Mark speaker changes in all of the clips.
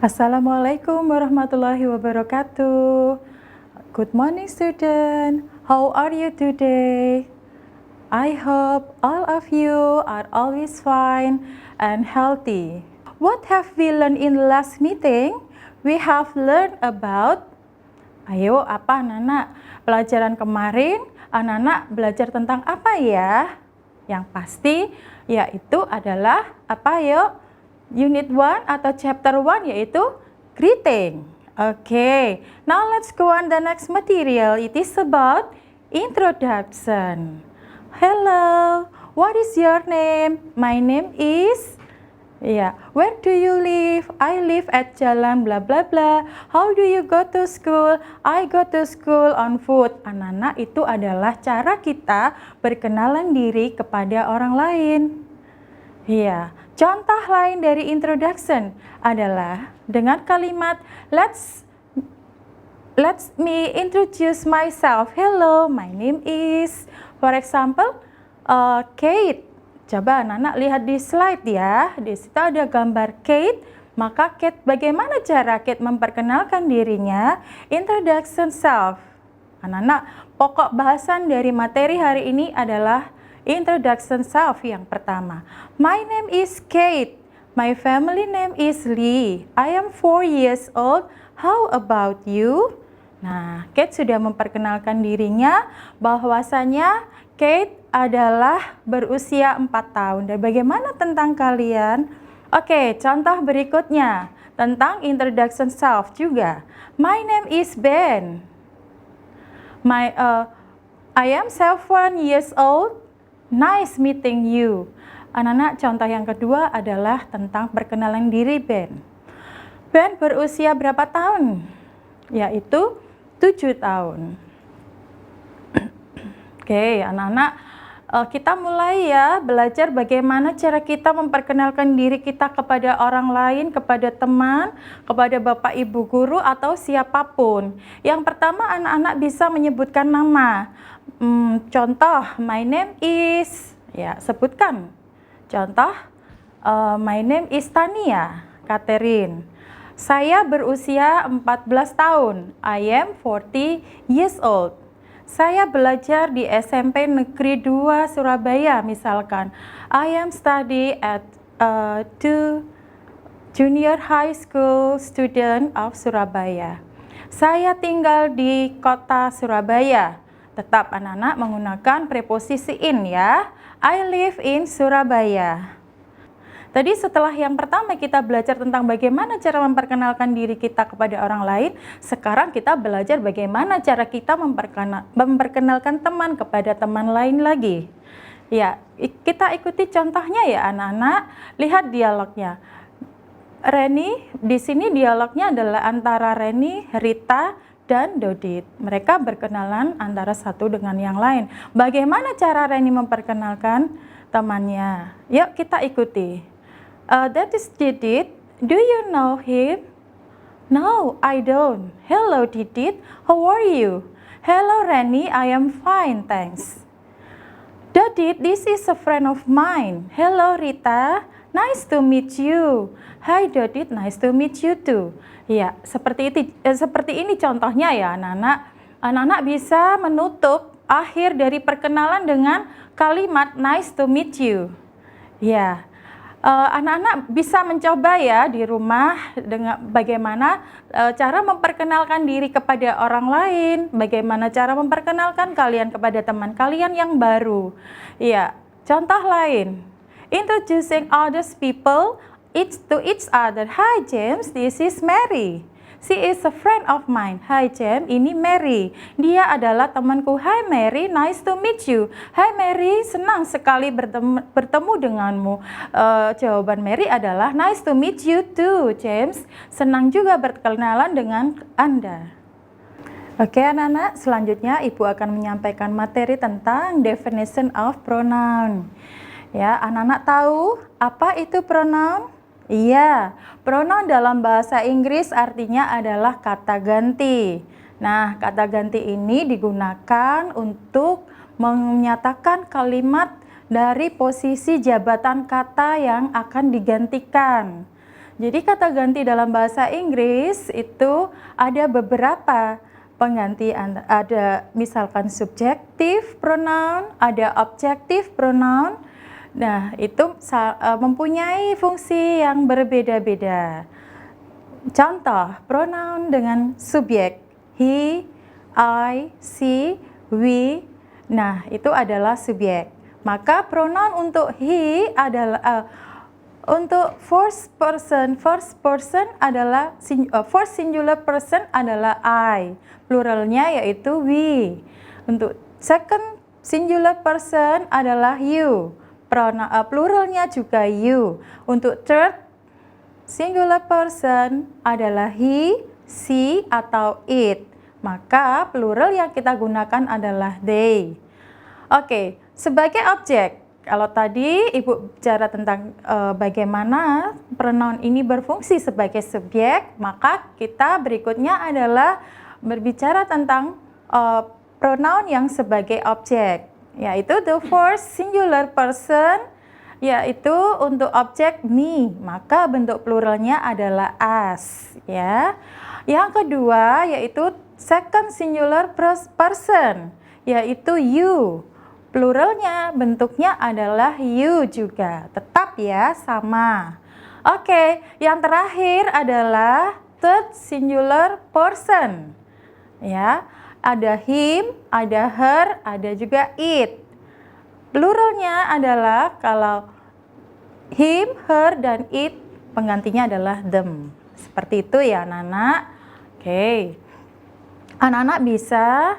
Speaker 1: Assalamualaikum warahmatullahi wabarakatuh. Good morning, student. How are you today? I hope all of you are always fine and healthy. What have we learned in the last meeting? We have learned about, ayo apa anak-anak? Pelajaran kemarin, anak-anak belajar tentang apa ya? Yang pasti yaitu adalah apa yuk? Unit 1 atau chapter 1 yaitu greeting. Okay, now let's go on the next material. It is about introduction. Hello, what is your name? My name is, where do you live? I live at Jalan bla bla bla. How do you go to school? I go to school on foot. Anak-anak, itu adalah cara kita berkenalan diri kepada orang lain. Contoh lain dari introduction adalah dengan kalimat Let's me introduce myself. Hello, my name is. For example, Kate. Coba anak-anak lihat di slide ya. Di situ ada gambar Kate. Maka Kate, bagaimana cara Kate memperkenalkan dirinya? Introduction self. Anak-anak, pokok bahasan dari materi hari ini adalah introduction self yang pertama. My name is Kate. My family name is Lee. I am 4 years old. How about you? Nah, Kate sudah memperkenalkan dirinya bahwasanya Kate adalah berusia 4 tahun. Dan bagaimana tentang kalian? Oke, contoh berikutnya tentang introduction self juga. My name is Ben. I am 7 years old. Nice meeting you. Anak-anak, contoh yang kedua adalah tentang perkenalan diri Ben. Ben berusia berapa tahun? Yaitu 7 tahun. Oke, anak-anak, kita mulai ya belajar bagaimana cara kita memperkenalkan diri kita kepada orang lain, kepada teman, kepada bapak ibu guru atau siapapun. Yang pertama, anak-anak bisa menyebutkan nama. Contoh, my name is, sebutkan. Contoh, my name is Tania Catherine. Saya berusia 14 tahun. I am 40 years old. Saya belajar di SMP Negeri 2 Surabaya misalkan. I am study at 2 Junior High School student of Surabaya. Saya tinggal di kota Surabaya. Tetap anak-anak menggunakan preposisi in ya. I live in Surabaya. Tadi setelah yang pertama kita belajar tentang bagaimana cara memperkenalkan diri kita kepada orang lain, sekarang kita belajar bagaimana cara kita memperkenalkan teman kepada teman lain lagi. Ya, kita ikuti contohnya ya anak-anak. Lihat dialognya. Reni, di sini dialognya adalah antara Reni, Rita, dan Dodit. Mereka berkenalan antara satu dengan yang lain. Bagaimana cara Reni memperkenalkan temannya? Yuk kita ikuti. That is Didit. Do you know him? No, I don't. Hello Didit, how are you? Hello Reni, I am fine, thanks. Dodit, this is a friend of mine. Hello Rita, nice to meet you. Hi Dodit, nice to meet you too. Ya, seperti ini contohnya ya anak-anak. Anak-anak bisa menutup akhir dari perkenalan dengan kalimat nice to meet you. Ya, anak-anak bisa mencoba ya di rumah dengan bagaimana cara memperkenalkan diri kepada orang lain, bagaimana cara memperkenalkan kalian kepada teman kalian yang baru. Ya, contoh lain. Introducing others people to each other. Hi James, this is Mary. She is a friend of mine. Hi James, ini Mary. Dia adalah temanku. Hi Mary, nice to meet you. Hi Mary, senang sekali bertemu denganmu. Jawaban Mary adalah nice to meet you too, James. Senang juga berkenalan dengan Anda. Oke anak-anak, selanjutnya Ibu akan menyampaikan materi tentang definition of pronoun. Ya, anak-anak tahu apa itu pronoun? Iya, pronoun dalam bahasa Inggris artinya adalah kata ganti. Nah, kata ganti ini digunakan untuk menyatakan kalimat dari posisi jabatan kata yang akan digantikan. Jadi kata ganti dalam bahasa Inggris itu ada beberapa pengganti, ada misalkan subjektif pronoun, ada objektif pronoun. Nah, itu mempunyai fungsi yang berbeda-beda. Contoh, pronoun dengan subjek he, I, she, we. Nah, itu adalah subjek. Maka pronoun untuk he adalah untuk first person adalah first singular person adalah I. Pluralnya yaitu we. Untuk second singular person adalah you. Pluralnya juga you. Untuk third singular person adalah he, she, atau it. Maka plural yang kita gunakan adalah they. Oke, sebagai objek, kalau tadi Ibu bicara tentang bagaimana pronoun ini berfungsi sebagai subjek, maka kita berikutnya adalah berbicara tentang pronoun yang sebagai objek, yaitu the first singular person, yaitu untuk objek me, maka bentuk pluralnya adalah us, ya. Yang kedua yaitu second singular person, yaitu you. Pluralnya bentuknya adalah you juga, tetap ya sama. Oke, yang terakhir adalah third singular person. Ya, ada him, ada her, ada juga it. Pluralnya adalah kalau him, her, dan it, penggantinya adalah them. Seperti itu ya anak-anak. Oke, anak-anak bisa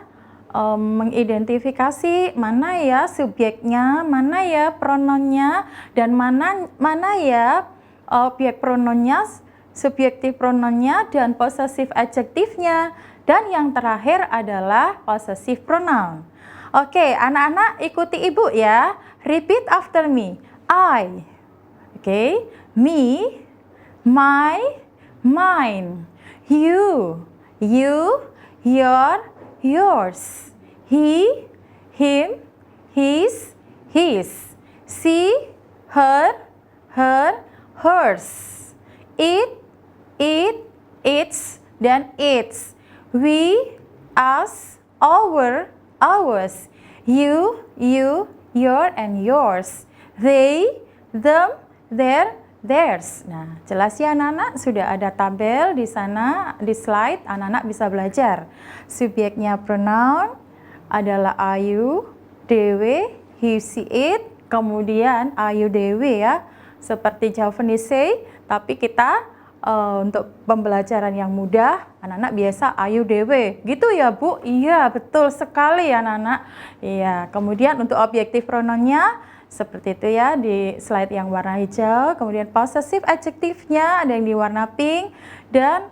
Speaker 1: mengidentifikasi mana ya subjeknya, mana ya pronounnya, dan mana ya objek pronounnya, subjektif pronounnya, dan possessive adjektifnya. Dan yang terakhir adalah possessive pronoun. Oke, anak-anak ikuti ibu ya. Repeat after me. I, oke, me, my, mine, you, your, yours, he, him, his, she, her, hers, it, its, dan its, we, us, our, ours, you, your, and yours, they, them, their, theirs. Nah, jelas ya anak-anak, sudah ada tabel di sana, di slide, anak-anak bisa belajar. Subjeknya pronoun adalah ayu, dewe, he, she, it, kemudian ayu, dewe ya, seperti Javanese say, tapi kita untuk pembelajaran yang mudah, anak-anak biasa ayu, dewe, gitu ya Bu? Iya, betul sekali anak-anak. Iya, kemudian untuk objektif pronounnya, seperti itu ya di slide yang warna hijau. Kemudian possessive adjektifnya ada yang di warna pink, dan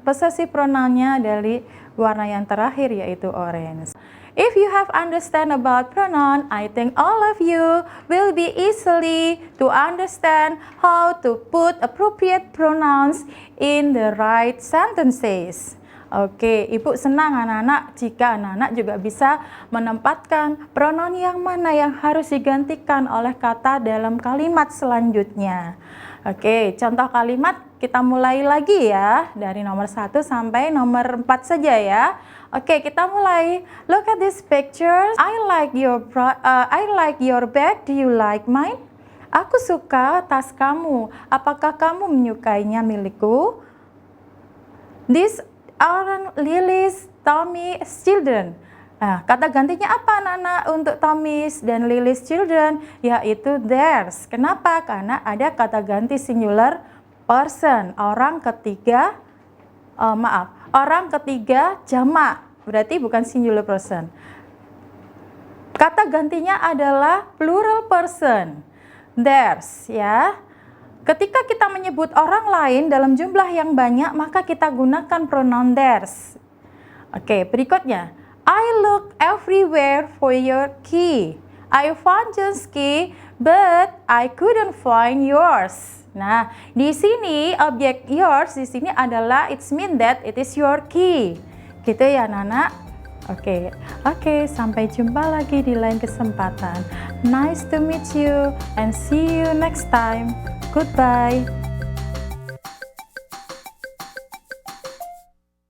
Speaker 1: possessive pronounnya dari warna yang terakhir yaitu orange. If you have understand about pronoun, I think all of you will be easily to understand how to put appropriate pronouns in the right sentences. Oke, Ibu senang anak-anak jika anak-anak juga bisa menempatkan pronoun yang mana yang harus digantikan oleh kata dalam kalimat selanjutnya. Oke, contoh kalimat kita mulai lagi ya, dari nomor 1 sampai nomor 4 saja ya. Oke, kita mulai. Look at this picture. I like your bag. Do you like mine? Aku suka tas kamu. Apakah kamu menyukainya milikku? These are Lily's, Tommy's children. Nah, kata gantinya apa anak-anak untuk Tommy's dan Lily's children? Yaitu theirs. Kenapa? Karena ada kata ganti singular person. Orang ketiga jamak. Berarti bukan singular person. Kata gantinya adalah plural person. Theirs ya. Ketika kita menyebut orang lain dalam jumlah yang banyak, maka kita gunakan pronoun theirs. Oke, berikutnya. I look everywhere for your key. I found John's key, but I couldn't find yours. Nah, di sini objek yours di sini adalah it's mean that it is your key. Gitu ya, anak-anak. Oke, sampai jumpa lagi di lain kesempatan. Nice to meet you and see you next time. Goodbye.